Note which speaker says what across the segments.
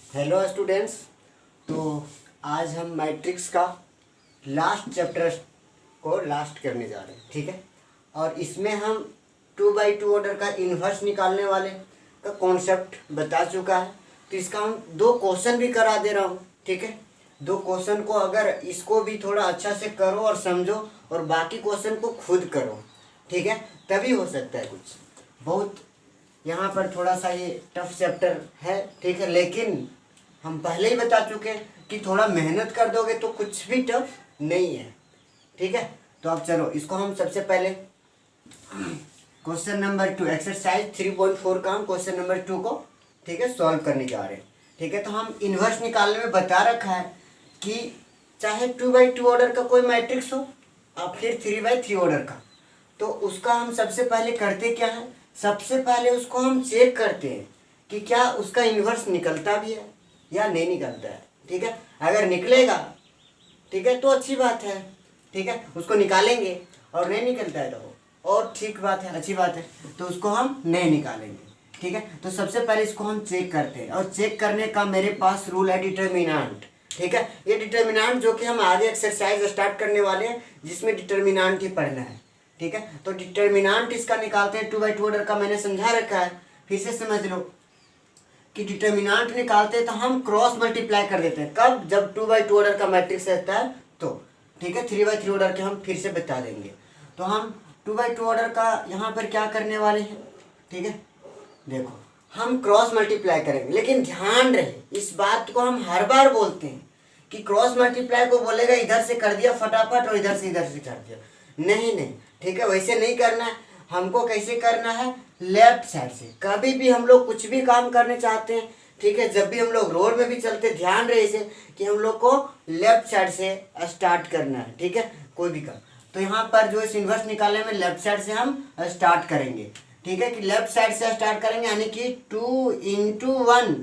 Speaker 1: Hello students. तो आज हम मैट्रिक्स का लास्ट चैप्टर को लास्ट करने जा रहे हैं, ठीक है। और इसमें हम 2x2 ऑर्डर का इन्वर्स निकालने वाले का कॉन्सेप्ट बता चुका है। तो इसका हम 2 क्वेश्चन भी करा दे रहा हूँ, ठीक है। 2 क्वेश्चन को अगर इसको भी थोड़ा अच्छा से करो और समझो और बाकी क्वेश्चन को खुद करो, ठीक है, तभी हो सकता है कुछ। बहुत यहाँ पर थोड़ा सा ये टफ चैप्टर है, ठीक है, लेकिन हम पहले ही बता चुके हैं कि थोड़ा मेहनत कर दोगे तो कुछ भी टफ नहीं है, ठीक है। तो अब चलो इसको हम सबसे पहले क्वेश्चन नंबर 2 एक्सरसाइज 3.4 का हम क्वेश्चन नंबर 2 को, ठीक है, सॉल्व करने जा रहे हैं, ठीक है। तो हम इन्वर्स निकालने में बता रखा है कि चाहे 2x2 ऑर्डर का कोई मैट्रिक्स हो और फिर 3x3 ऑर्डर का, तो उसका हम सबसे पहले करते क्या है, सबसे पहले उसको हम चेक करते हैं कि क्या उसका इन्वर्स निकलता भी है या नहीं निकलता है, ठीक है। अगर निकलेगा, ठीक है, तो अच्छी बात है, ठीक है, उसको निकालेंगे। और नहीं निकलता है तो और ठीक बात है, अच्छी बात है, तो उसको हम नहीं निकालेंगे, ठीक है। तो सबसे पहले इसको हम चेक करते हैं और चेक करने का मेरे पास रूल है डिटर्मिनेंट, ठीक है। ये डिटर्मिनेंट जो कि हम आगे एक्सरसाइज स्टार्ट करने वाले हैं जिसमें डिटर्मिनेंट ही पढ़ना है, ठीक है। तो डिटर्मिनेंट इसका निकालते हैं 2x2 ऑर्डर का, मैंने समझा रखा है, फिर से समझ लो कि डिटर्मिनेंट निकालते हैं तो हम क्रॉस मल्टीप्लाई कर देते हैं। कब? जब 2x2 ऑर्डर का मैट्रिक्स रहता है तो, ठीक है। 3x3 ऑर्डर के हम फिर से बता देंगे। तो हम 2x2 ऑर्डर का यहाँ पर क्या करने वाले हैं, ठीक है, देखो हम क्रॉस मल्टीप्लाई करेंगे, लेकिन ध्यान रहे इस बात को हम हर बार बोलते हैं कि क्रॉस मल्टीप्लाई को बोलेगा इधर से कर दिया फटाफट और इधर से कर दिया, नहीं नहीं, ठीक है, वैसे नहीं करना है। हमको कैसे करना है, लेफ्ट साइड से। कभी भी हम लोग कुछ भी काम करने चाहते हैं, ठीक है, जब भी हम लोग रोड में भी चलते, ध्यान रहे इसे कि हम लोग को लेफ्ट साइड से स्टार्ट करना है, ठीक है, कोई भी काम। तो यहाँ पर जो इस इन्वर्स निकालने में लेफ्ट साइड से हम स्टार्ट करेंगे, ठीक है, कि लेफ्ट साइड से स्टार्ट करेंगे, यानी कि 2 × 1,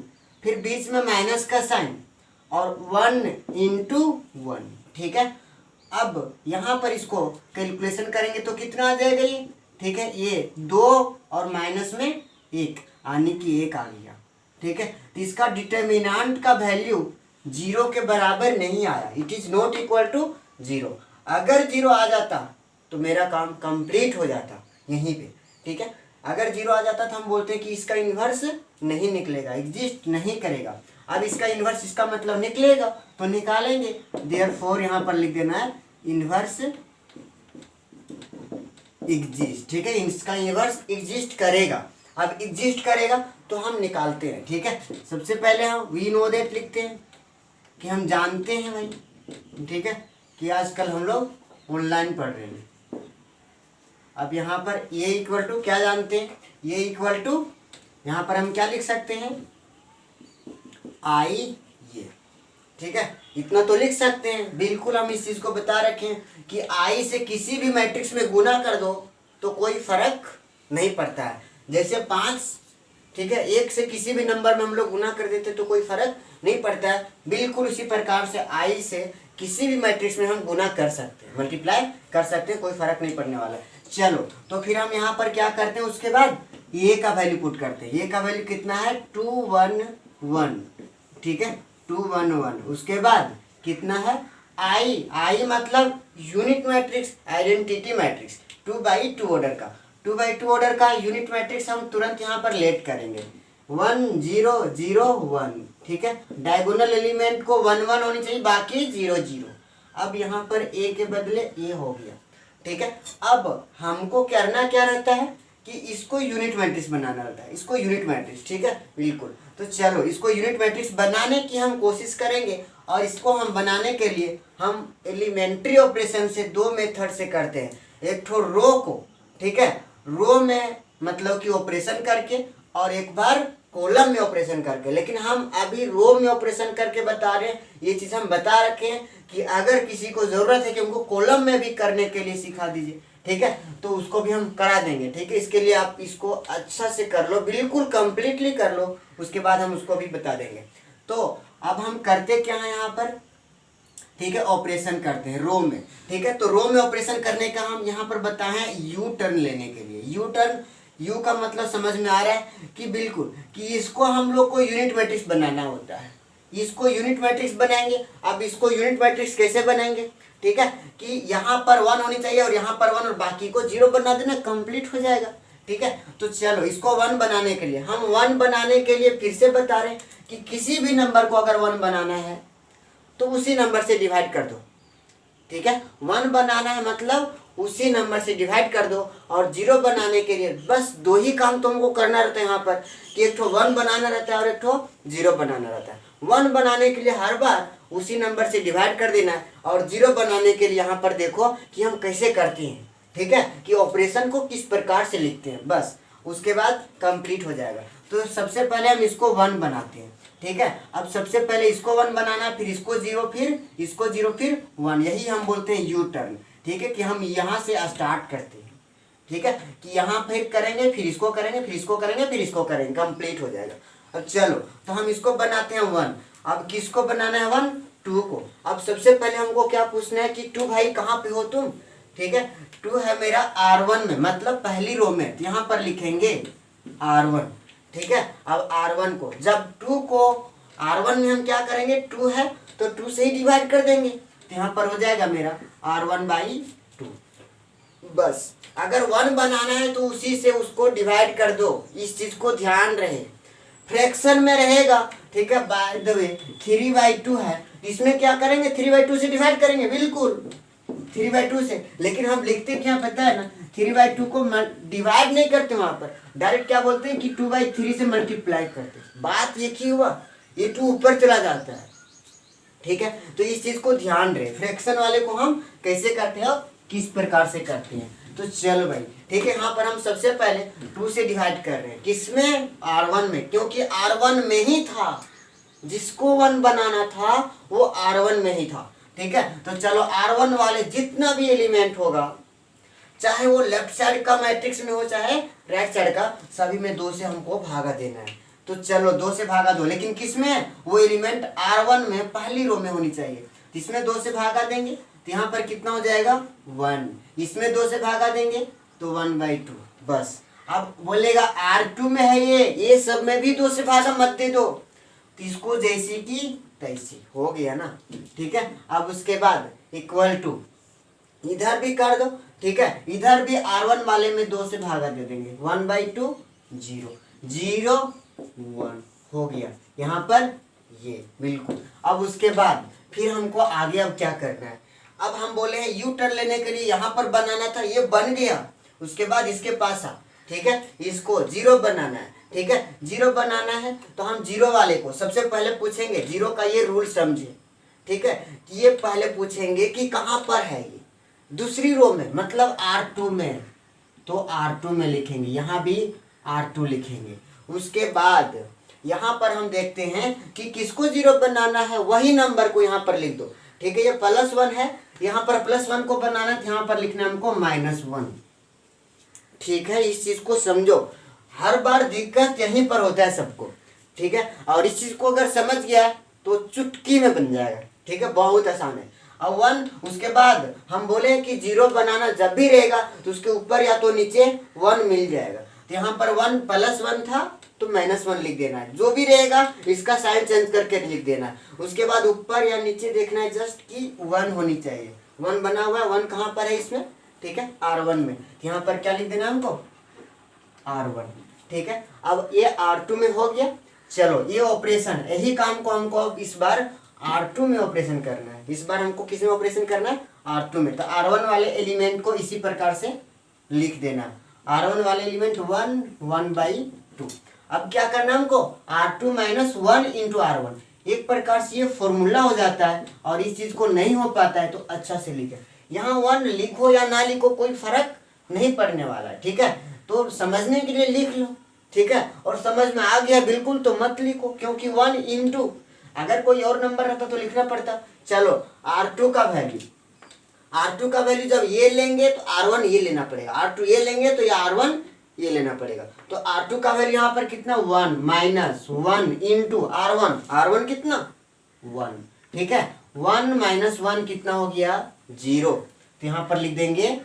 Speaker 1: फिर बीच में माइनस का साइन और 1 × 1, ठीक है। अब यहाँ पर इसको कैलकुलेशन करेंगे तो कितना आ जाएगा ये, ठीक है, ये 2 और माइनस में 1 यानी कि 1 आ गया, ठीक है। तो इसका डिटर्मिनेंट का वैल्यू 0 के बराबर नहीं आया, it is not equal to 0। अगर 0 आ जाता तो मेरा काम कंप्लीट हो जाता यहीं पे, ठीक है। अगर 0 आ जाता तो हम बोलते हैं कि इसका इन्वर्स नहीं निकलेगा, एग्जिस्ट नहीं करेगा। अब इसका इन्वर्स, इसका मतलब निकलेगा तो निकालेंगे, देयरफॉर यहाँ पर लिख देना है इन्वर्स एग्जिस्ट, ठीक है, इसका इन्वर्स एग्जिस्ट करेगा। अब एग्जिस्ट करेगा तो हम निकालते हैं, ठीक है। सबसे पहले हम वी नो दैट लिखते हैं कि हम जानते हैं भाई, ठीक है, कि आजकल हम लोग ऑनलाइन पढ़ रहे हैं। अब यहाँ पर ये इक्वल टू क्या जानते हैं, ये इक्वल टू यहाँ पर हम क्या लिख सकते हैं, आई, ये, ठीक है, इतना तो लिख सकते हैं। बिल्कुल हम इस चीज को बता रखे हैं कि आई से किसी भी मैट्रिक्स में गुना कर दो तो कोई फर्क नहीं पड़ता है। जैसे 5, ठीक है, 1 से किसी भी नंबर में हम लोग गुना कर देते तो कोई फर्क नहीं पड़ता है। बिल्कुल उसी प्रकार से आई से किसी भी मैट्रिक्स में हम गुना कर सकते हैं, मल्टीप्लाई कर सकते हैं, कोई फर्क नहीं पड़ने वाला है। चलो तो फिर हम यहाँ पर क्या करते हैं, उसके बाद ए का वैल्यू पुट करते हैं। ए का वैल्यू कितना है, 2 1 1, ठीक है, 2 1 1। उसके बाद कितना है, आई मतलब unit matrix, identity matrix, 2x2 order का, 2x2 ऑर्डर का यूनिट मैट्रिक्स हम तुरंत यहाँ पर लेट करेंगे, 1 0 0 1, ठीक है। डायगोनल एलिमेंट को 1 1 होनी चाहिए, बाकी 0 0। अब यहाँ पर ए के बदले ए हो गया, ठीक है। अब हमको करना क्या रहता है कि इसको यूनिट मैट्रिक्स बनाना रहता है, इसको यूनिट मैट्रिक्स, ठीक है, बिल्कुल। तो चलो इसको यूनिट मैट्रिक्स बनाने की हम कोशिश करेंगे और इसको हम बनाने के लिए हम एलिमेंट्री ऑपरेशन से 2 मेथड से करते हैं। एक तो रो को, ठीक है, रो में मतलब कि ऑपरेशन करके और एक बार कॉलम में ऑपरेशन करके, लेकिन हम अभी रो में ऑपरेशन करके बता रहे हैं। ये चीज़ हम बता रखे हैं कि अगर किसी को ज़रूरत है कि हमको कॉलम में भी करने के लिए सिखा दीजिए, ठीक है, तो उसको भी हम करा देंगे, ठीक है। इसके लिए आप इसको अच्छा से कर लो, बिल्कुल कंप्लीटली कर लो, उसके बाद हम उसको भी बता देंगे। तो अब हम करते क्या है यहाँ पर, ठीक है, ऑपरेशन करते हैं रो में, ठीक है। तो रो में ऑपरेशन करने का हम यहाँ पर बताए हैं यू टर्न लेने के लिए। यू टर्न यू का मतलब समझ में आ रहा है कि बिल्कुल कि इसको हम लोग को यूनिट मैट्रिक्स बनाना होता है, इसको यूनिट मैट्रिक्स बनाएंगे। अब इसको यूनिट मैट्रिक्स कैसे बनाएंगे, ठीक है, कि यहाँ पर 1 होनी चाहिए और यहाँ पर 1 और बाकी को 0 बना देना, कंप्लीट हो जाएगा। ठीक है, तो चलो इसको 1 बनाने के लिए हम 1 बनाने के लिए फिर से बता रहे हैं कि किसी भी नंबर को अगर 1 बनाना है तो उसी नंबर से डिवाइड कर दो। ठीक है, 1 बनाना है मतलब उसी नंबर से डिवाइड कर दो, और 0 बनाने के लिए बस 2 ही काम तुमको करना रहता है यहाँ पर कि एक ठो 1 बनाना रहता है और एक ठो 0 बनाना रहता है। 1 बनाने के लिए हर बार उसी नंबर से डिवाइड कर देना है, और 0 बनाने के लिए यहाँ पर देखो कि हम कैसे करते हैं। ठीक है, कि ऑपरेशन को किस प्रकार से लिखते हैं, बस उसके बाद कंप्लीट हो जाएगा। तो सबसे पहले हम इसको 1 बनाते हैं। ठीक है, अब सबसे पहले इसको 1 बनाना, फिर इसको 0, फिर इसको 0, फिर 1, यही हम बोलते हैं यू टर्न। ठीक है, कि हम यहाँ से स्टार्ट करते हैं। ठीक है, कि यहाँ फिर करेंगे, फिर इसको करेंगे, फिर इसको करेंगे, फिर इसको करेंगे, कंप्लीट हो जाएगा। अब चलो तो हम इसको बनाते हैं 1। अब किसको बनाना है 1, 2 को। अब सबसे पहले हमको क्या पूछना है कि 2 भाई कहाँ पे हो तुम। ठीक है, 2 है मेरा R1 में, मतलब पहली रो में, तो यहाँ पर लिखेंगे R1। ठीक है, अब R1 को जब 2 को R1 में हम क्या करेंगे, 2 है तो 2 से ही डिवाइड कर देंगे, तो यहाँ पर हो जाएगा मेरा R1/2। बस अगर 1 बनाना है तो उसी से उसको डिवाइड कर दो, इस चीज को ध्यान रहे, फ्रैक्शन में रहेगा। ठीक है, बाय द वे 3/2 है, इसमें क्या करेंगे 3/2 से डिवाइड करेंगे, बिल्कुल 3/2 से। लेकिन हम लिखते क्या पता है ना, 3/2 को डिवाइड नहीं करते, वहां पर डायरेक्ट क्या बोलते हैं कि 2/3 से मल्टीप्लाई करते हैं। बात ये की हुआ, ये 2 ऊपर चला जाता है। ठीक है, तो इस चीज को ध्यान रहे, फ्रैक्शन वाले को हम कैसे करते हैं और किस प्रकार से करते हैं। तो चलो भाई, ठीक है, यहाँ पर हम सबसे पहले 2 से डिवाइड कर रहे हैं, किसमें, R1 में, क्योंकि R1 में ही था, जिसको 1 बनाना था वो R1 में ही था। ठीक है, तो चलो R1 वाले जितना भी एलिमेंट होगा, चाहे वो लेफ्ट साइड का मैट्रिक्स में हो चाहे राइट साइड का, सभी में 2 से हमको भागा देना है। तो चलो 2 से भागा दो, लेकिन किसमें, वो एलिमेंट R1 में पहली रो में होनी चाहिए, इसमें 2 से भागा देंगे तो यहाँ पर कितना हो जाएगा 1, इसमें 2 से भागा देंगे तो 1/2। बस अब बोलेगा R2 में है ये सब में भी 2 से भागा मत दे दो, तो इसको जैसी की तैसी हो गया ना। ठीक है, अब उसके बाद इक्वल टू इधर भी कर दो। ठीक है, इधर भी R1 वाले में 2 से भागा दे देंगे, 1/2 0 0 1 हो गया यहाँ पर ये, बिल्कुल। अब उसके बाद फिर हमको आगे अब क्या करना है, अब हम बोले हैं यू टर्न लेने के लिए यहाँ पर बनाना था, ये बन गया, उसके बाद इसके पास आ। ठीक है, इसको 0 बनाना है। ठीक है, 0 बनाना है तो हम 0 वाले को सबसे पहले पूछेंगे, 0 का ये रूल समझे। ठीक है, कि ये पहले पूछेंगे कि कहाँ पर है ये, दूसरी रो में, मतलब R2 में, तो R2 में लिखेंगे, यहाँ भी R2 लिखेंगे। उसके बाद यहाँ पर हम देखते हैं कि किसको 0 बनाना है, वही नंबर को यहाँ पर लिख दो। ठीक है, ये +1 है, यहाँ पर +1 को बनाना है, यहाँ पर लिखना है हमको -1। ठीक है, इस चीज को समझो, हर बार दिक्कत यहीं पर होता है सबको। ठीक है, और इस चीज को अगर समझ गया तो चुटकी में बन जाएगा। ठीक है, बहुत आसान है। अब 1, उसके बाद हम बोले कि 0 बनाना जब भी रहेगा तो उसके ऊपर या तो नीचे 1 मिल जाएगा, तो यहाँ पर 1 +1 था तो -1 लिख देना है, जो भी रहेगा इसका साइन चेंज करके लिख देना है। उसके बाद ऊपर या नीचे देखना है जस्ट कि 1 होनी चाहिए, 1 बना हुआ है, 1 कहाँ पर है इसमें, ठीक है, R1 में, यहाँ पर क्या लिख देना है हमको, R1। ठीक है, अब ये R2 में हो गया। चलो ये ऑपरेशन, यही काम को हमको अब इस बार R2 में ऑपरेशन करना है। इस बार हमको किस में ऑपरेशन करना है, R2 में। तो R1 वाले एलिमेंट को इसी प्रकार से लिख देना, R1 वाले एलिमेंट 1 1/2। अब क्या करना है हमको, R2 - 1 × R1। एक प्रकार से ये फॉर्मूला हो जाता है, और इस चीज को नहीं हो पाता है तो अच्छा से लिखे, यहाँ 1 लिखो या ना लिखो कोई फर्क नहीं पड़ने वाला है। ठीक है, तो समझने के लिए लिख लो। ठीक है, और समझ में आ गया बिल्कुल तो मत लिखो, क्योंकि 1 × अगर कोई और नंबर रहता तो लिखना पड़ता। चलो R2 का वैल्यू जब ये लेंगे तो R1 ये लेना पड़ेगा, R2 ये लेंगे तो ये R1 ये लेना पड़ेगा। तो R2 का वैल्यू यहाँ पर कितना, 1 - 1 × R1, R1 कितना 1। ठीक है, 1 - 1 कितना हो गया 0, तो यहाँ पर लिख देंगे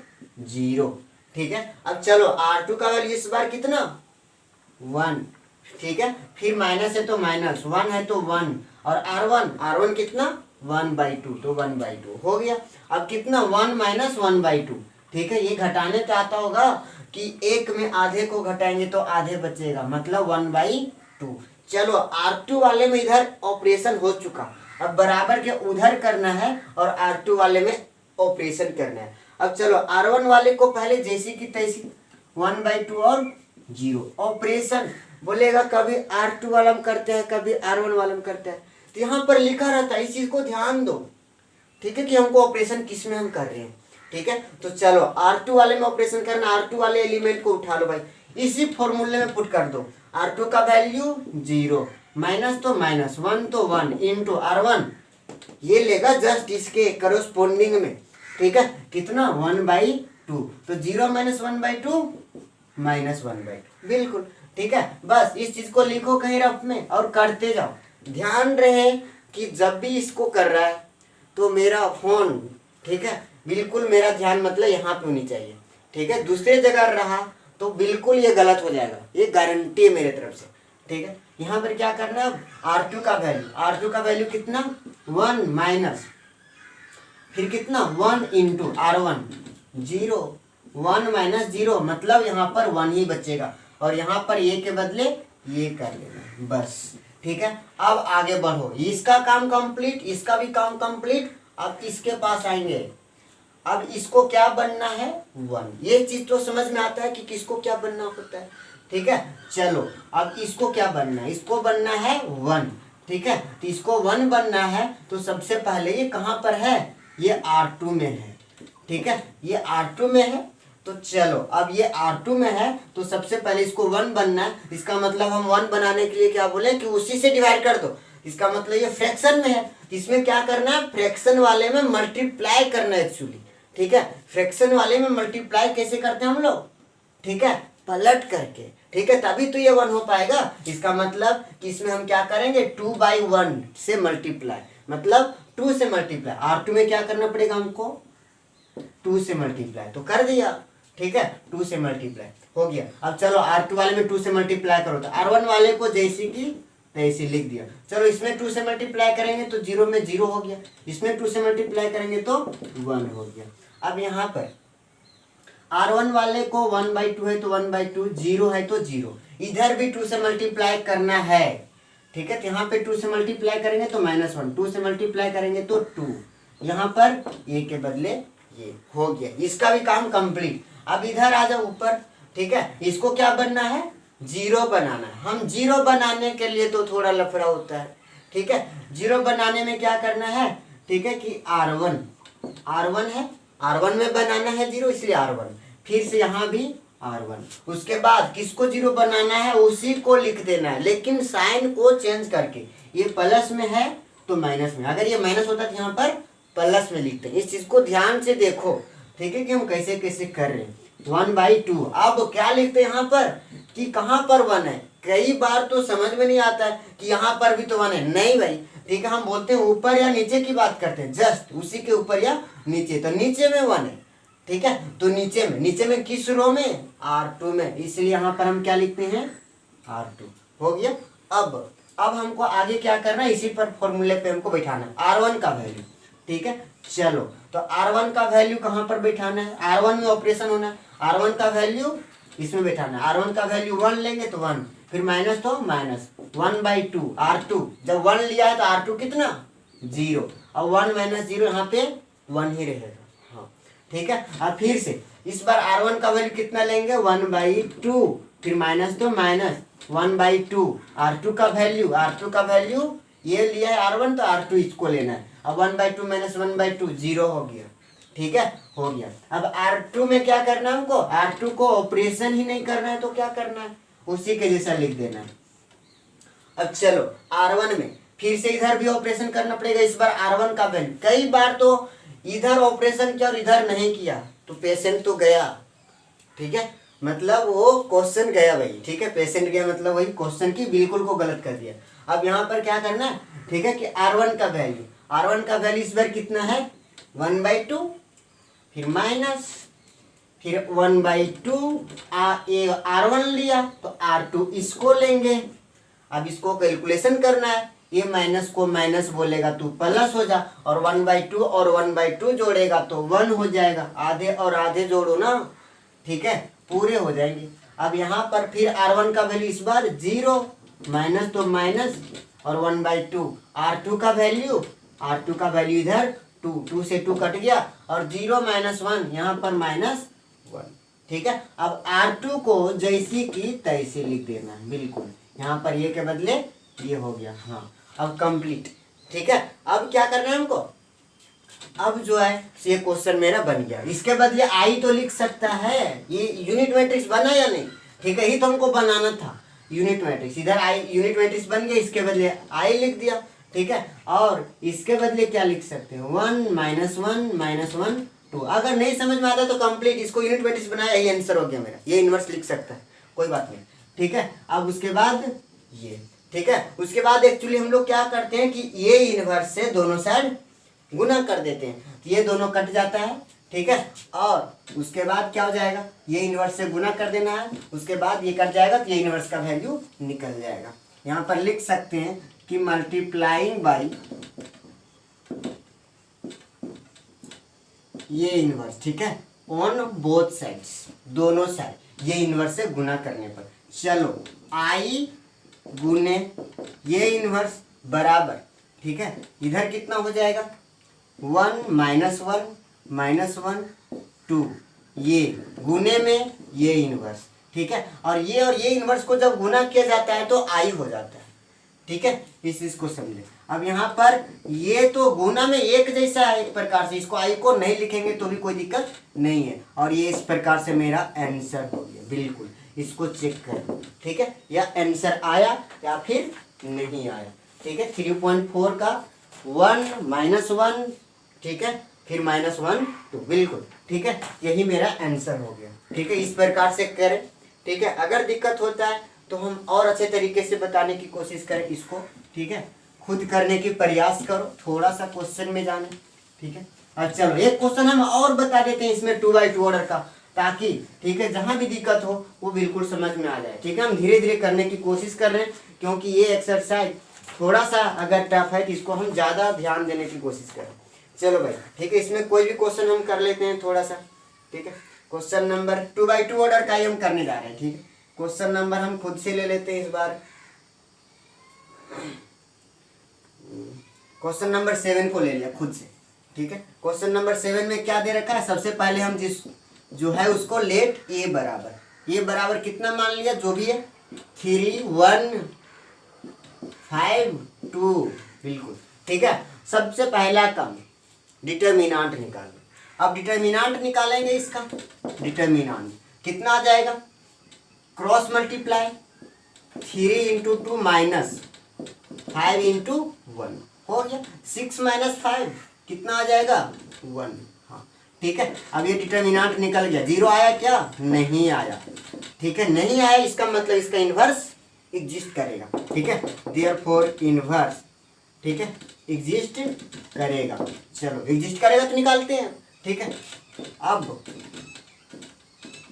Speaker 1: 0। ठीक है। अब चलो R2 का वैल्यू इस बार कितना 1, ठीक है। फिर माइनस है तो माइनस, 1 है तो 1, और R1 कितना 1/2, तो 1/2 हो गया। अब कितना 1 माइनस 1/2, ठीक है। ये घटाने पे आता होगा कि एक में आधे को घटाएंगे तो आधे बचेगा, मतलब 1/2। चलो R2 वाले में इधर ऑपरेशन हो चुका, अब बराबर के उधर करना है और R2 वाले में ऑपरेशन करना है। अब चलो R1 वाले को पहले जैसी की तैसी 1/2 और 0 ऑपरेशन बोलेगा, कभी R2 वाला में करते हैं कभी R1 वाला में करते हैं, तो यहाँ पर लिखा रहता है, इस चीज को ध्यान दो, ठीक है, कि हमको ऑपरेशन किस में हम कर रहे हैं, ठीक है। तो चलो R2 वाले में ऑपरेशन करना, R2 वाले एलिमेंट को उठा लो भाई, इसी फॉर्मूले में पुट कर दो। R2 का वैल्यू 0, माइनस तो माइनस, 1 तो 1 इंटू R1, ये लेगा जस्ट इसके करोस्पोंडिंग में, ठीक है, कितना 1/2, तो 0 माइनस 1/2 माइनस 1/2, बिल्कुल ठीक है। बस इस चीज को लिखो कहीं रफ में और करते जाओ। ध्यान रहे कि जब भी इसको कर रहा है तो मेरा फोन, ठीक है, बिल्कुल मेरा ध्यान मतलब यहाँ पे होनी चाहिए, ठीक है। दूसरे जगह रहा तो बिल्कुल ये गलत हो जाएगा, ये गारंटी है मेरे तरफ से, ठीक है। यहाँ पर क्या करना है, R2 का वैल्यू कितना 1 माइनस, फिर कितना 1 इंटू R1, 0, 1 माइनस 0, मतलब यहाँ पर 1 ही बचेगा, और यहाँ पर ये के बदले ये कर लेना बस, ठीक है। अब आगे बढ़ो, इसका काम कंप्लीट, इसका भी काम कंप्लीट। अब इसके पास आएंगे, अब इसको क्या बनना है 1, ये चीज तो समझ में आता है कि किसको क्या बनना होता है, ठीक है। चलो अब इसको क्या बनना है, इसको बनना है 1, ठीक है। तो इसको 1 बनना है तो सबसे पहले ये कहाँ पर है, ये R2 में है, ठीक है, ये R2 में है। तो चलो अब ये R2 में है तो सबसे पहले इसको 1 बनना है, इसका मतलब हम 1 बनाने के लिए क्या बोले कि उसी से डिवाइड कर दो, इसका मतलब ये फ्रैक्शन में है, इसमें क्या करना है, फ्रैक्शन वाले में मल्टीप्लाई करना है एक्चुअली, ठीक है। फ्रैक्शन वाले में मल्टीप्लाई कैसे करते हैं हम लोग, ठीक है, पलट करके, ठीक है, तभी तो ये 1 हो पाएगा। इसका मतलब कि इसमें हम क्या करेंगे 2/1 से मल्टीप्लाई, मतलब 2 से मल्टीप्लाई, R2 में क्या करना पड़ेगा हमको 2 से मल्टीप्लाई, तो कर दिया, ठीक है, 2 से मल्टीप्लाई हो गया। अब चलो R2 वाले में 2 से मल्टीप्लाई करो, तो R1 वाले को जैसी की तैसी लिख दिया। चलो इसमें 2 से मल्टीप्लाई करेंगे तो 0 में 0 हो गया, इसमें 2 से मल्टीप्लाई करेंगे तो 1 हो गया। अब यहाँ पर R1 वाले को 1/2 है तो 1/2, 0 है तो 0, इधर भी 2 से मल्टीप्लाई करना है, ठीक है। तो यहाँ पे 2 से मल्टीप्लाई करेंगे तो -1, 2 से मल्टीप्लाई करेंगे तो 2, यहाँ पर ये के बदले ये हो गया, इसका भी काम कंप्लीट। अब इधर आ जाओ ऊपर, ठीक है, इसको क्या बनना है 0 बनाना है। हम 0 बनाने के लिए तो थोड़ा लफड़ा होता है, ठीक है। 0 बनाने में क्या करना है, ठीक है, कि R1 है, R1 में बनाना है 0, इसलिए R1, फिर से यहाँ भी R1, उसके बाद किसको 0 बनाना है उसी को लिख देना है, लेकिन साइन को चेंज करके, ये प्लस में है तो माइनस में, अगर ये माइनस होता तो यहाँ पर प्लस में लिखते हैं। इस चीज को ध्यान से देखो, ठीक है, कि हम कैसे कैसे कर रहे हैं। 1/2, अब क्या लिखते हैं यहाँ पर कि कहाँ पर 1 है, कई बार तो समझ में नहीं आता है कि यहाँ पर भी तो 1 है, नहीं भाई, ठीक है, हम बोलते हैं ऊपर या नीचे की बात करते हैं, जस्ट उसी के ऊपर या नीचे, तो नीचे में 1 है, ठीक है। तो नीचे में किस रो में, R2 में, इसलिए यहाँ पर हम क्या लिखते हैं R2 हो गया। अब हमको आगे क्या करना है, इसी पर फॉर्मूले पे हमको बैठाना है R1 का वैल्यू, ठीक है। चलो तो R1 का वैल्यू कहाँ पर बैठाना है, R1 में ऑपरेशन होना है, R1 का वैल्यू इसमें बैठाना है। R1 का वैल्यू 1 लेंगे तो 1, फिर माइनस तो माइनस 1/2, R2 जब 1 लिया है तो R2 कितना 0, और 1 माइनस 0 यहाँ पे 1 ही रहेगा, हाँ ठीक है। अब फिर से इस बार R1 का वैल्यू कितना लेंगे 1/2, फिर माइनस तो माइनस 1/2, R2 का वैल्यू ये लिया है R1 तो R2 इसको लेना है। अब 1/2 माइनस 1/2 0 हो गया, ठीक है, हो गया। अब R2 में क्या करना है हमको, R2 को ऑपरेशन ही नहीं करना है तो क्या करना है, उसी के जैसा लिख देना है। अब चलो R1 में फिर से इधर भी ऑपरेशन करना पड़ेगा, इस बार R1 का वैल्यू, कई बार तो इधर ऑपरेशन किया और इधर नहीं किया तो पेशेंट तो गया, ठीक है, मतलब वो क्वेश्चन गया भाई, ठीक है, पेशेंट गया मतलब वही क्वेश्चन की बिल्कुल को गलत कर दिया। अब यहाँ पर क्या करना है, ठीक है, कि R1 का वैल्यू इस बार कितना है 1/2, फिर माइनस फिर 1/2 R1 लिया तो R2 इसको लेंगे। अब इसको कैलकुलेशन करना है, ये माइनस को माइनस बोलेगा तो प्लस हो जा, और 1/2 और 1/2 जोड़ेगा तो 1 हो जाएगा। आधे और आधे जोड़ो ना, ठीक है, पूरे हो जाएंगे। अब यहाँ पर फिर R1 का वैल्यू इस बार 0, माइनस तो माइनस, और 1/2 R2 का वैल्यू इधर 2 से 2 कट गया, और 0 - 1 यहाँ पर -1, ठीक है। अब R2 को जैसी की तैसी लिख देना है, बिल्कुल यहाँ पर ये के बदले ये हो गया। हाँ, अब कंप्लीट, ठीक है। अब क्या करना है हमको, अब जो है ये क्वेश्चन मेरा बन गया। इसके बदले आई तो लिख सकता है, ये यूनिट मैट्रिक्स बना या नहीं, ठीक है, ही तो हमको बनाना था यूनिट मैट्रिक्स। इधर आई यूनिट मैट्रिक्स बन गया, इसके बदले आई लिख दिया, ठीक है। और इसके बदले क्या लिख सकते हैं, 1 - 1 2। अगर नहीं समझ में आता तो कंप्लीट इसको यूनिट मैट्रिक्स बनाया, यही आंसर हो गया मेरा, ये इनवर्स लिख सकता है, कोई बात नहीं, ठीक है। अब उसके बाद ये, ठीक है, उसके बाद एक्चुअली हम लोग क्या करते हैं कि ये इनवर्स से दोनों साइड गुना कर देते हैं, तो ये दोनों कट जाता है, ठीक है। और उसके बाद क्या हो जाएगा, ये इनवर्स से गुना कर देना है, उसके बाद ये कट जाएगा तो ये इनवर्स का वैल्यू निकल जाएगा। यहाँ पर लिख सकते हैं कि मल्टीप्लाइंग बाई ये इनवर्स, ठीक है, ऑन बोथ साइड्स, दोनों साइड ये इनवर्स से गुना करने पर। चलो आई गुने ये इनवर्स बराबर, ठीक है, इधर कितना हो जाएगा 1 - 1 2, ये गुने में ये इनवर्स, ठीक है। और ये इनवर्स को जब गुना किया जाता है तो आई हो जाता है, ठीक है, इस चीज को समझे। अब यहाँ पर ये तो गुना में एक जैसा है एक प्रकार से, इसको आई को नहीं लिखेंगे तो भी कोई दिक्कत नहीं है। और ये इस प्रकार से मेरा आंसर हो गया, बिल्कुल इसको चेक करें, ठीक है, या आंसर आया या फिर नहीं आया, ठीक है। 3.4 का 1 - 1, ठीक है, फिर -1 2, बिल्कुल ठीक है, यही मेरा आंसर हो गया, ठीक है। इस प्रकार से करें, ठीक है। अगर दिक्कत होता है तो हम और अच्छे तरीके से बताने की कोशिश करें इसको, ठीक है, खुद करने की प्रयास करो, थोड़ा सा क्वेश्चन में जाने, ठीक है। और चलो एक क्वेश्चन हम और बता देते हैं इसमें 2/2 ऑर्डर का, ताकि ठीक है जहां भी दिक्कत हो वो बिल्कुल समझ में आ जाए, ठीक है। हम धीरे धीरे करने की कोशिश कर रहे हैं, क्योंकि ये एक्सरसाइज थोड़ा सा अगर टफ है तो इसको हम ज़्यादा ध्यान देने की कोशिश करें। चलो भाई, ठीक है, इसमें कोई भी क्वेश्चन हम कर लेते हैं थोड़ा सा, ठीक है। क्वेश्चन नंबर 2/2 ऑर्डर का ही हम करने जा रहे हैं, ठीक है। क्वेश्चन नंबर हम खुद से ले लेते हैं इस बार, क्वेश्चन नंबर 7 को ले लिया खुद से, ठीक है। क्वेश्चन नंबर 7 में क्या दे रखा है, सबसे पहले हम जो है उसको लेट ए बराबर कितना मान लिया, जो भी है 3 1 5 2, बिल्कुल ठीक है। सबसे पहला काम डिटर्मिनेंट निकालना। अब डिटर्मिनेंट निकालेंगे, इसका डिटर्मिनेंट कितना आ जाएगा, क्रॉस मल्टीप्लाई 3 × 2 - 5 × 1 हो गया, 6 - 5 कितना आ जाएगा 1, हाँ ठीक है। अब ये डिटर्मिनेंट निकल गया, 0 आया क्या, नहीं आया, ठीक है, नहीं आया, इसका मतलब इसका इन्वर्स एग्जिस्ट करेगा, ठीक है, देयरफॉर इन्वर्स, ठीक है, एग्जिस्ट करेगा। चलो एग्जिस्ट करेगा तो निकालते हैं, ठीक है। अब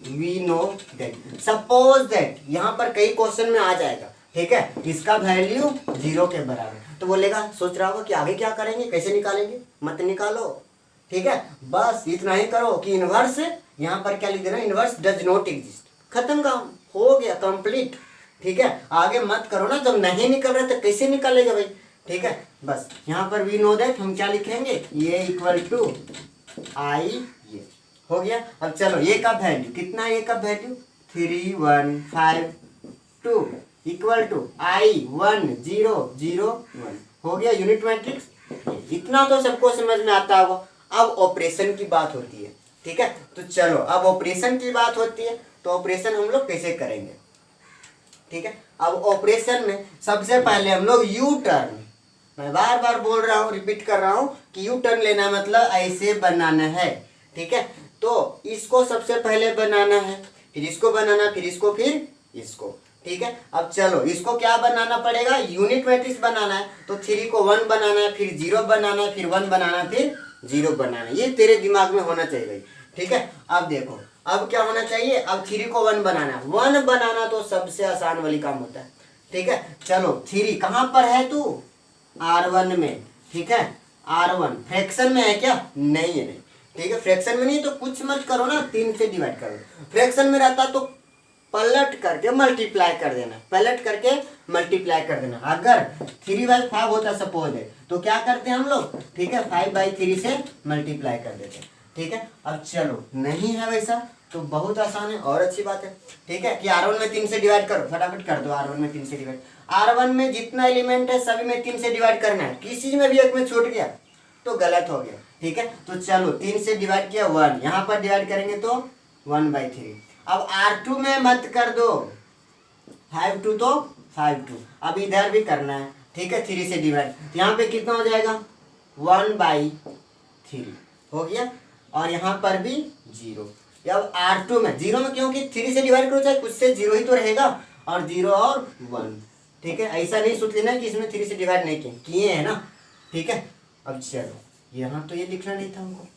Speaker 1: we know that, suppose that, यहाँ पर कई क्वेश्चन में आ जाएगा, ठीक है, इसका वैल्यू 0 के बराबर, तो बोलेगा सोच रहा होगा कि आगे क्या करेंगे, कैसे निकालेंगे, मत निकालो, ठीक है, बस इतना ही करो कि इनवर्स, यहाँ पर क्या लिख देना, इनवर्स डज नॉट एग्जिस्ट, खत्म काम हो गया, कंप्लीट, ठीक है। आगे मत करो ना, जब नहीं निकल रहा तो कैसे निकालेगा भाई, ठीक है। बस यहाँ पर वी नो दैट हम क्या लिखेंगे, ये इक्वल टू आई, ये हो गया। अब चलो ये का वैल्यू कितना है, ये का वैल्यू 3 1 5 2 इक्वल टू आई 1 0 0 1 हो गया यूनिट मैट्रिक्स। इतना तो सबको समझ में आता होगा। अब ऑपरेशन की बात होती है, ठीक है, तो चलो अब ऑपरेशन की बात होती है, तो ऑपरेशन हम लोग कैसे करेंगे, ठीक है। अब ऑपरेशन में सबसे पहले हम लोग यू टर्न, मैं बार बार बोल रहा हूँ, रिपीट कर रहा हूँ कि यू टर्न लेना मतलब ऐसे बनाना है, ठीक है। तो इसको सबसे पहले बनाना है, फिर इसको बनाना, फिर इसको, फिर इसको, ठीक है। अब चलो इसको क्या बनाना पड़ेगा, यूनिट मैट्रिक्स बनाना है, तो 3 को 1 बनाना है, फिर 0 बनाना है, फिर 1 बनाना है, फिर 0 बनाना है, ये तेरे दिमाग में होना चाहिए भाई, ठीक है। अब देखो, अब क्या होना चाहिए, अब 3 को 1 बनाना है। 1 बनाना तो सबसे आसान वाली काम होता है, ठीक है। चलो 3 कहाँ पर है तू, R1 में, ठीक है। R1 फ्रैक्शन में है क्या, नहीं है, नहीं, ठीक है। फ्रैक्शन में नहीं तो कुछ मत करो ना, 3 से डिवाइड करो। फ्रैक्शन में रहता तो पलट करके मल्टीप्लाई कर देना, पलट करके मल्टीप्लाई कर देना। अगर 3/5 होता सपोज है तो क्या करते हैं हम लोग, ठीक है, 5/3 से मल्टीप्लाई कर देते हैं, ठीक है। अब चलो नहीं है वैसा तो बहुत आसान है और अच्छी बात है, ठीक है, कि R1 में 3 से डिवाइड करो, फटाफट कर दो। R1 में 3 से डिवाइड, R1 में जितना एलिमेंट है सभी में 3 से डिवाइड करना है, किसी में भी एक में छूट गया तो गलत हो गया, ठीक है। तो चलो 3 से डिवाइड किया 1, यहाँ पर डिवाइड करेंगे तो 1/3। अब R2 में मत कर दो, 5/2 तो 5/2, अब इधर भी करना है, ठीक है, 3 से डिवाइड, यहाँ पे कितना हो जाएगा 1/3 हो गया, और यहाँ पर भी 0। अब R2 में 0 में, क्योंकि 3 से डिवाइड करो चाहे कुछ से 0 ही तो रहेगा, और 0 और 1, ठीक है। ऐसा नहीं सोच लेना कि इसमें 3 से डिवाइड नहीं किए हैं ना, ठीक है। अब चलो यहाँ तो ये लिखना नहीं था हमको।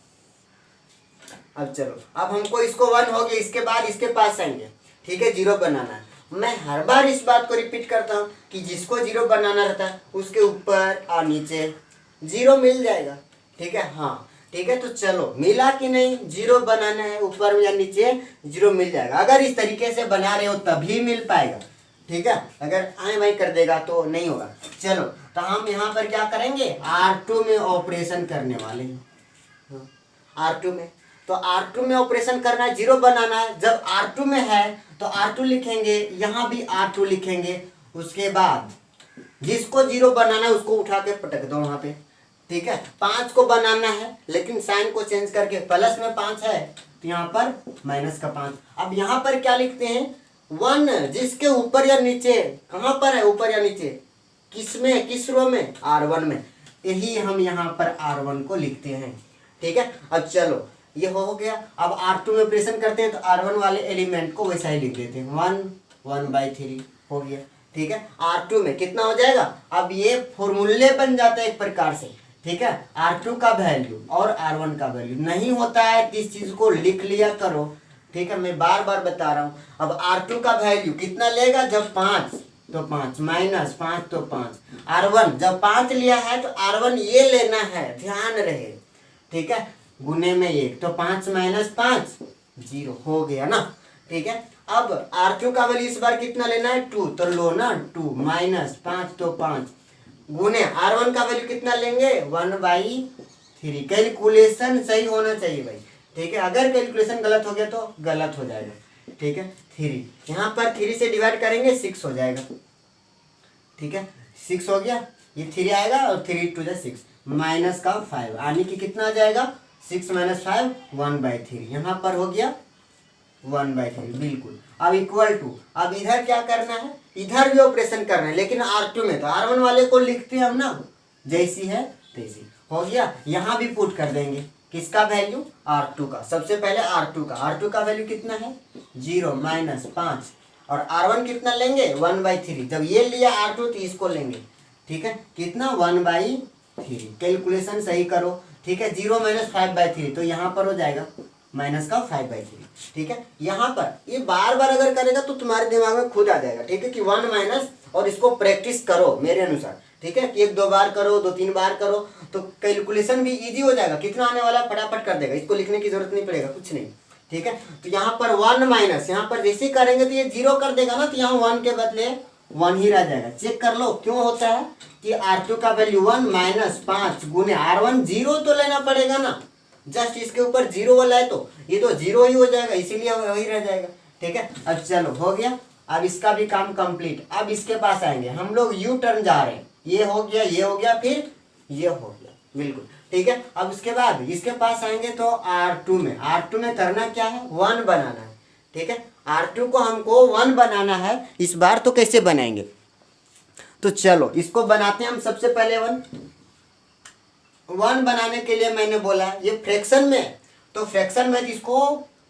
Speaker 1: अब चलो, अब हमको इसको 1 हो गया, इसके बाद इसके पास आएंगे, ठीक है, 0 बनाना है। मैं हर बार इस बात को रिपीट करता हूँ कि जिसको 0 बनाना रहता है उसके ऊपर और नीचे 0 मिल जाएगा, ठीक है। हाँ ठीक है, तो चलो मिला कि नहीं, 0 बनाना है, ऊपर या नीचे 0 मिल जाएगा। अगर इस तरीके से बना रहे हो तभी मिल पाएगा, ठीक है। अगर आए भाई कर देगा तो नहीं होगा। चलो तो हम यहाँ पर क्या करेंगे, R2 में ऑपरेशन करने वाले हैं। R2 में, तो R2 में ऑपरेशन करना है, 0 बनाना है। जब R2 में है तो R2 लिखेंगे, यहाँ भी R2 लिखेंगे। उसके बाद जिसको 0 बनाना है उसको उठा के पटक दो वहाँ पे, ठीक है। 5 को बनाना है लेकिन साइन को चेंज करके, प्लस में 5 है तो यहाँ पर माइनस का 5। अब यहाँ पर क्या लिखते हैं, 1 जिसके ऊपर या नीचे, कहाँ पर है ऊपर या नीचे, किस में, किस रो में, R1 में, यही हम यहाँ पर R1 को लिखते हैं, ठीक है। अब चलो ये हो गया। अब R2 में ऑपरेशन करते हैं तो R1 वाले एलिमेंट को वैसा ही लिख देते हैं, 1/3 हो गया, ठीक है। R2 में कितना हो जाएगा, अब ये फॉर्मूले बन जाता है एक प्रकार से, ठीक है। R2 का वैल्यू और R1 का वैल्यू नहीं होता है, इस चीज को लिख लिया करो, ठीक है। मैं बार बार बता रहा हूँ। अब R2 का वैल्यू कितना लेगा, जब 5 तो 5, माइनस 5 तो 5। R1 जब 5 लिया है तो R1 ये लेना है, ध्यान रहे, ठीक है, गुने में 1 तो 5 माइनस 5 0 हो गया ना, ठीक है। अब R2 का वैल्यू इस बार कितना लेना है, 2, तो लो ना 2 माइनस 5 तो 5, गुने R1 का वैल्यू कितना लेंगे, 1/3। कैलकुलेशन सही होना चाहिए भाई, ठीक है। अगर कैलकुलेशन गलत हो गया तो गलत हो जाएगा, ठीक है। 3 यहाँ पर 3 से डिवाइड करेंगे 6 हो जाएगा, ठीक है, 6 हो गया, ये 3 आएगा और 3 2 6, माइनस का 5, यानी कि कितना आ जाएगा, 6 माइनस 5 1/3, यहाँ पर हो गया 1/3 बिल्कुल। अब इक्वल टू, अब इधर क्या करना है, इधर भी ऑपरेशन करना है, लेकिन R2 में तो R1 वाले को लिखते हैं हम ना, जैसी है तैसी हो गया। यहाँ भी पुट कर देंगे किसका वैल्यू, R2 का। सबसे पहले R2 का वैल्यू कितना है, 0 माइनस 5, और R1 कितना लेंगे, 1/3। जब ये लिया R2 तो इसको लेंगे, ठीक है, कितना 1/3। कैलकुलेशन सही करो, ठीक है। 0 माइनस 5/3 तो यहाँ पर हो जाएगा माइनस का 5/3, ठीक है। यहाँ पर ये बार बार अगर करेगा तो तुम्हारे दिमाग में खुद आ जाएगा, ठीक है, कि 1 माइनस, और इसको प्रैक्टिस करो मेरे अनुसार, ठीक है, कि 1-2 बार करो, 2-3 बार करो तो कैलकुलेशन भी इजी हो जाएगा। कितना आने वाला फटाफट कर देगा, इसको लिखने की जरूरत नहीं पड़ेगा, कुछ नहीं, ठीक है। तो यहाँ पर 1 माइनस, यहाँ पर जैसे करेंगे तो ये 0 कर देगा ना, तो यहाँ 1 के बदले 1 ही रह जाएगा। चेक कर लो क्यों होता है कि R2 का वैल्यू 1 माइनस 5 गुने R1, 0 तो लेना पड़ेगा ना, जस्ट इसके ऊपर 0 वाला है तो ये तो 0 ही हो जाएगा, इसीलिए वही रह जाएगा, ठीक है। अब चलो हो गया, अब इसका भी काम कंप्लीट। अब इसके पास आएंगे हम लोग, यू टर्न जा रहे हैं, ये हो गया, ये हो गया, फिर ये हो गया, बिल्कुल ठीक है। अब उसके बाद इसके पास आएंगे तो R2 में करना क्या है, 1 बनाना है, ठीक है। R2 को हमको 1 बनाना है इस बार, तो कैसे बनाएंगे, तो चलो इसको बनाते हैं हम। सबसे पहले 1 बनाने के लिए मैंने बोला ये फ्रैक्शन में, तो फ्रैक्शन में इसको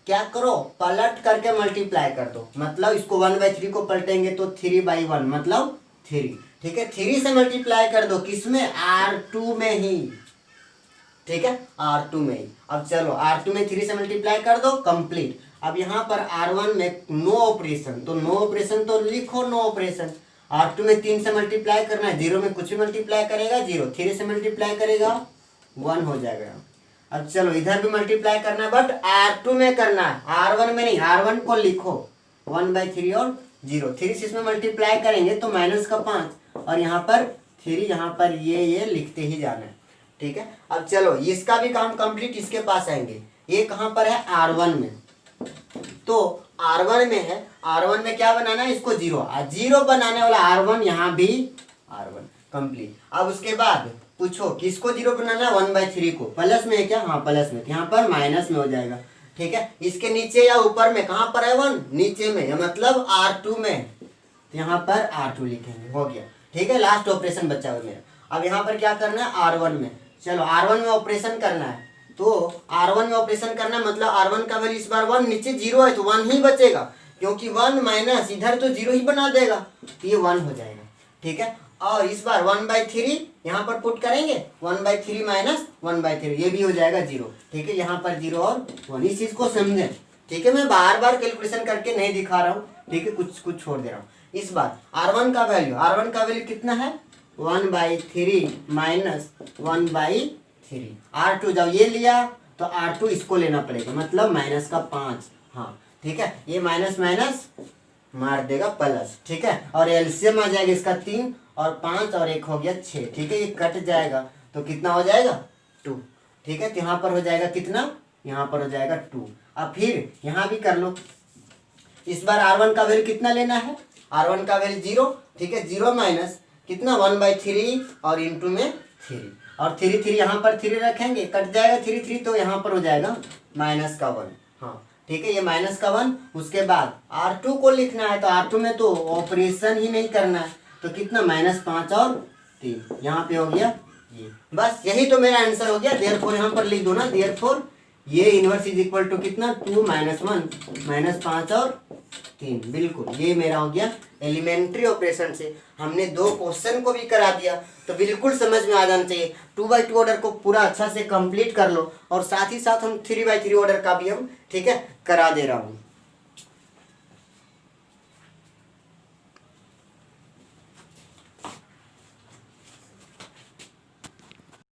Speaker 1: क्या करो, पलट करके मल्टीप्लाई कर दो, मतलब इसको 1/3 को पलटेंगे तो 3/1 मतलब 3, ठीक है। 3 से मल्टीप्लाई कर दो, किसमें, R2 में ही, ठीक है, R2 में ही। अब चलो R2 में 3 से मल्टीप्लाई कर दो, कंप्लीट। अब यहाँ पर R1 में नो ऑपरेशन, तो नो ऑपरेशन तो लिखो नो ऑपरेशन। R2 में 3 से मल्टीप्लाई करना है, 0 में कुछ भी मल्टीप्लाई करेगा 0, 3 से मल्टीप्लाई करेगा 1 हो जाएगा। अब चलो इधर भी मल्टीप्लाई करना है बट R2 में करना है, R1 में नहीं। R1 को लिखो 1/3 और 0, 3 से इसमें मल्टीप्लाई करेंगे तो माइनस का 5 और यहाँ पर 3, यहाँ पर ये लिखते ही जाना है, ठीक है। अब चलो इसका भी काम कंप्लीट, इसके पास आएंगे। ये कहाँ पर है? R1 में। तो R1 में है, R1 में क्या बनाना है? इसको 0, 0 बनाने वाला R1, यहाँ भी R1 कंप्लीट। अब उसके बाद पूछो किसको 0 बनाना है? 1/3 को। प्लस में है क्या? हाँ प्लस में, यहाँ पर माइनस में हो जाएगा, ठीक है। इसके नीचे या ऊपर में कहाँ पर है? 1 नीचे में, मतलब R2 में, यहाँ पर R2 लिखेंगे, हो गया, ठीक है। लास्ट ऑपरेशन बचा हुआ मेरा। अब यहाँ पर क्या करना है? R1 में। चलो R1 में ऑपरेशन करना है, तो R1 में ऑपरेशन करना है, मतलब R1 का वैल्यू इस बार 1, नीचे 0 है तो 1 ही बचेगा, क्योंकि 1 माइनस इधर तो 0 ही बना देगा, तो ये 1 हो जाएगा, ठीक है। और इस बार 1/3 यहाँ पर पुट करेंगे, 1/3 माइनस 1/3, ये भी हो जाएगा 0, ठीक है। यहाँ पर 0 और 1, इस चीज को समझें, ठीक है। मैं बार बार कैलकुलेशन करके नहीं दिखा रहा हूँ, ठीक है, कुछ छोड़ दे रहा हूँ। इस बार R1 का वैल्यू कितना है? 1/3 माइनस 1/3। R2 जब ये लिया तो R2 इसको लेना पड़ेगा, मतलब माइनस का 5, हाँ ठीक है। ये माइनस माइनस मार देगा प्लस, ठीक है। और एलसीएम आ जाएगा इसका 3 और 5 और 1 हो गया 6, ठीक है। ये कट जाएगा तो कितना हो जाएगा? 2, ठीक है। तो यहाँ पर हो जाएगा कितना? यहाँ पर हो जाएगा 2। अब फिर यहाँ भी कर लो। इस बार R1 का वैल्यू कितना लेना है? R1 का वैल्यू 0, ठीक है। 0 माइनस कितना? 1/3 और इंटू में 3, और 3 यहाँ पर 3 रखेंगे, कट जाएगा 3 तो यहाँ पर हो जाएगा माइनस का 1, हाँ ठीक है। ये माइनस का 1, उसके बाद R2 को लिखना है, तो R2 में तो ऑपरेशन ही नहीं करना है, तो कितना? -5 और 3, यहाँ पे हो गया ये। बस यही तो मेरा आंसर हो गया। देयरफॉर यहाँ पर लिख दो ना, देयरफॉर ये इनवर्स इज इक्वल टू कितना? 2 - 1 -5 और 3, बिल्कुल ये मेरा हो गया एलिमेंट्री ऑपरेशन से। हमने 2 क्वेश्चन को भी करा दिया, तो बिल्कुल समझ में आ जाना चाहिए। 2/2 ऑर्डर को पूरा अच्छा से कंप्लीट कर लो, और साथ ही साथ हम 3/3 ऑर्डर का भी हम, ठीक है, करा दे रहा हूँ।